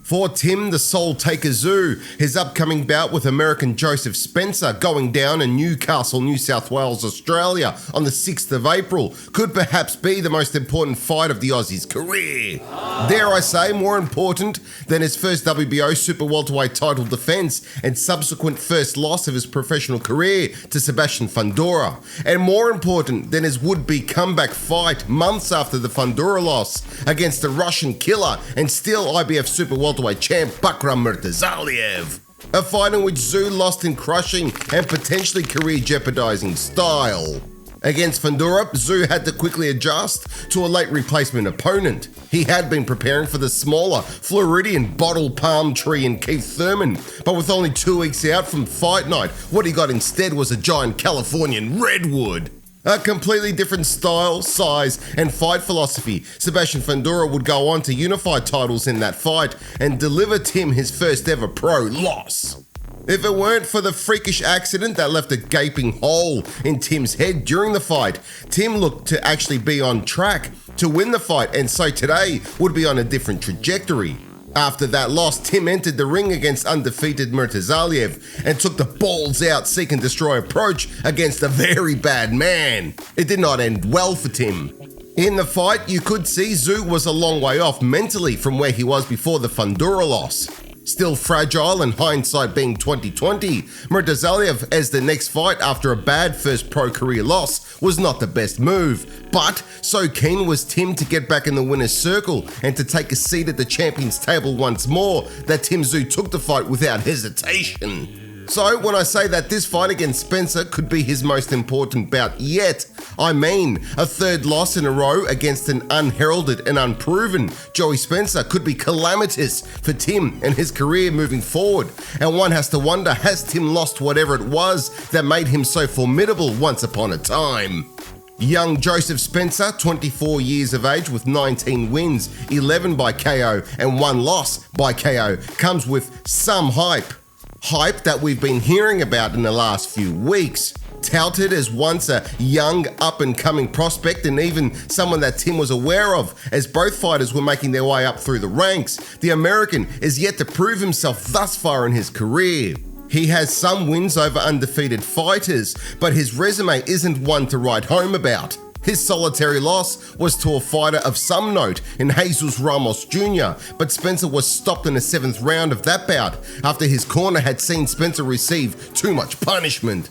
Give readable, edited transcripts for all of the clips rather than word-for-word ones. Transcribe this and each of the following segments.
For Tim the Soul Taker Tszyu, his upcoming bout with American Joseph Spencer going down in Newcastle, New South Wales, Australia on the 6th of April could perhaps be the most important fight of the Aussies' career. Dare I say, more important than his first WBO super welterweight title defence and subsequent first loss of his professional career to Sebastian Fundora. And more important than his would-be comeback fight months after the Fundora loss against the Russian killer and still IBF super welterweight champ Bakram Murtazaliev. A fight in which Tszyu lost in crushing and potentially career-jeopardizing style. Against Fundora, Tszyu had to quickly adjust to a late replacement opponent. He had been preparing for the smaller Floridian bottle palm tree in Keith Thurman, but with only 2 weeks out from fight night, what he got instead was a giant Californian redwood. A completely different style, size, and fight philosophy. Sebastian Fundora would go on to unify titles in that fight and deliver Tim his first ever pro loss. If it weren't for the freakish accident that left a gaping hole in Tim's head during the fight, Tim looked to actually be on track to win the fight, and so today would be on a different trajectory. After that loss, Tim entered the ring against undefeated Murtazaliev and took the balls-out seek-and-destroy approach against a very bad man. It did not end well for Tim. In the fight, you could see Tszyu was a long way off mentally from where he was before the Fundora loss. Still fragile and hindsight being 2020, Murtazaliev as the next fight after a bad first pro career loss was not the best move, but so keen was Tim to get back in the winner's circle and to take a seat at the champions table once more that Tim Tszyu took the fight without hesitation. So when I say that this fight against Spencer could be his most important bout yet, I mean a third loss in a row against an unheralded and unproven Joey Spencer could be calamitous for Tim and his career moving forward. And one has to wonder, has Tim lost whatever it was that made him so formidable once upon a time? Young Joseph Spencer, 24 years of age with 19 wins, 11 by KO and 1 loss by KO, comes with some hype. Hype that we've been hearing about in the last few weeks. Touted as once a young up-and-coming prospect and even someone that Tim was aware of as both fighters were making their way up through the ranks, the American is yet to prove himself thus far in his career. He has some wins over undefeated fighters, but his resume isn't one to write home about. His solitary loss was to a fighter of some note in Jesus Ramos Jr., but Spencer was stopped in the 7th round of that bout after his corner had seen Spencer receive too much punishment.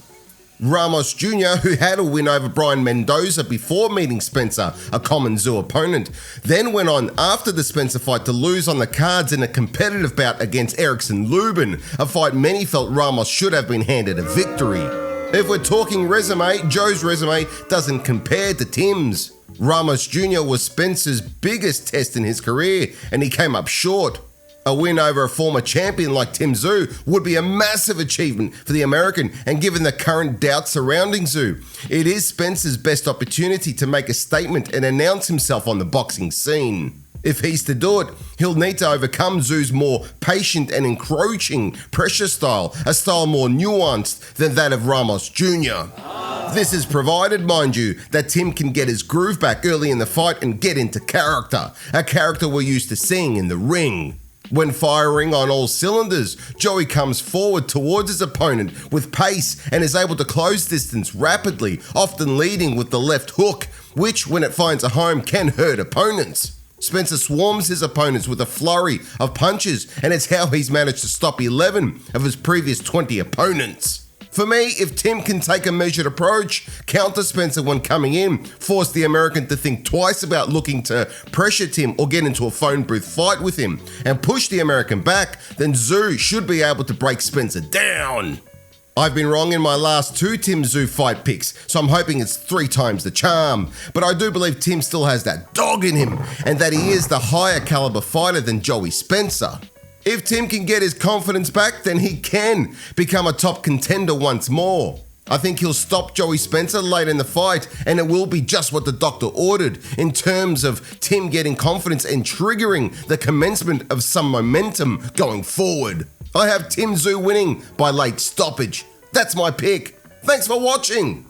Ramos Jr., who had a win over Brian Mendoza before meeting Spencer, a common Tszyu opponent, then went on after the Spencer fight to lose on the cards in a competitive bout against Erickson Lubin, a fight many felt Ramos should have been handed a victory. If we're talking resume, Joe's resume doesn't compare to Tim's. Ramos Jr. was Spencer's biggest test in his career, and he came up short. A win over a former champion like Tim Tszyu would be a massive achievement for the American, and given the current doubt surrounding Tszyu, it is Spencer's best opportunity to make a statement and announce himself on the boxing scene. If he's to do it, he'll need to overcome Tszyu's more patient and encroaching pressure style, a style more nuanced than that of Ramos Jr. This is provided, mind you, that Tim can get his groove back early in the fight and get into character, a character we're used to seeing in the ring. When firing on all cylinders, Joey comes forward towards his opponent with pace and is able to close distance rapidly, often leading with the left hook, which, when it finds a home, can hurt opponents. Spencer swarms his opponents with a flurry of punches, and it's how he's managed to stop 11 of his previous 20 opponents. For me, if Tim can take a measured approach, counter Spencer when coming in, force the American to think twice about looking to pressure Tim or get into a phone booth fight with him, and push the American back, then Tszyu should be able to break Spencer down. I've been wrong in my last 2 Tim Tszyu fight picks, so I'm hoping it's 3 times the charm. But I do believe Tim still has that dog in him, and that he is the higher caliber fighter than Joey Spencer. If Tim can get his confidence back, then he can become a top contender once more. I think he'll stop Joey Spencer late in the fight, and it will be just what the doctor ordered in terms of Tim getting confidence and triggering the commencement of some momentum going forward. I have Tim Tszyu winning by late stoppage. That's my pick. Thanks for watching.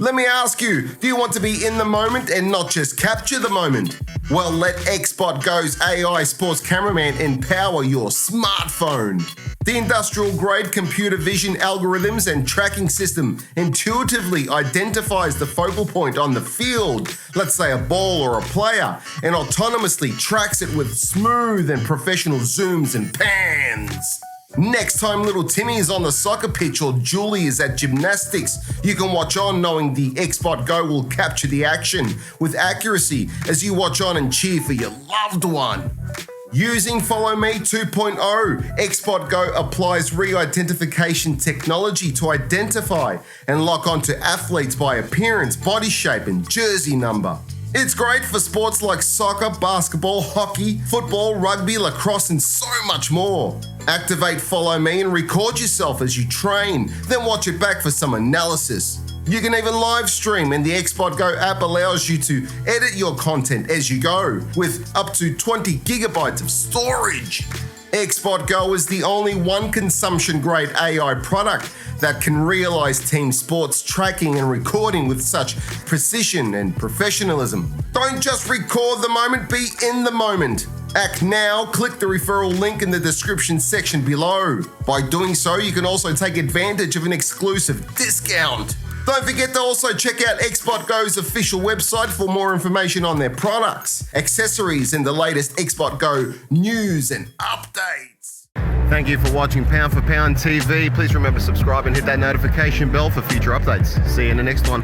Let me ask you, do you want to be in the moment and not just capture the moment? Well, let XbotGo's AI sports cameraman empower your smartphone. The industrial-grade computer vision algorithms and tracking system intuitively identifies the focal point on the field, let's say a ball or a player, and autonomously tracks it with smooth and professional zooms and pans. Next time little Timmy is on the soccer pitch or Julie is at gymnastics, you can watch on knowing the Xbot Go will capture the action with accuracy as you watch on and cheer for your loved one. Using Follow Me 2.0, Xbot Go applies re-identification technology to identify and lock onto athletes by appearance, body shape, and jersey number. It's great for sports like soccer, basketball, hockey, football, rugby, lacrosse, and so much more. Activate Follow Me and record yourself as you train, then watch it back for some analysis. You can even live stream, and the Xbot Go app allows you to edit your content as you go, with up to 20 gigabytes of storage. Xbot Go is the only one consumption-grade AI product that can realize team sports tracking and recording with such precision and professionalism. Don't just record the moment, be in the moment. Act now, click the referral link in the description section below. By doing so, you can also take advantage of an exclusive discount. Don't forget to also check out Xbot Go's official website for more information on their products, accessories, and the latest Xbot Go news and updates. Thank you for watching Pound for Pound TV. Please remember to subscribe and hit that notification bell for future updates. See you in the next one.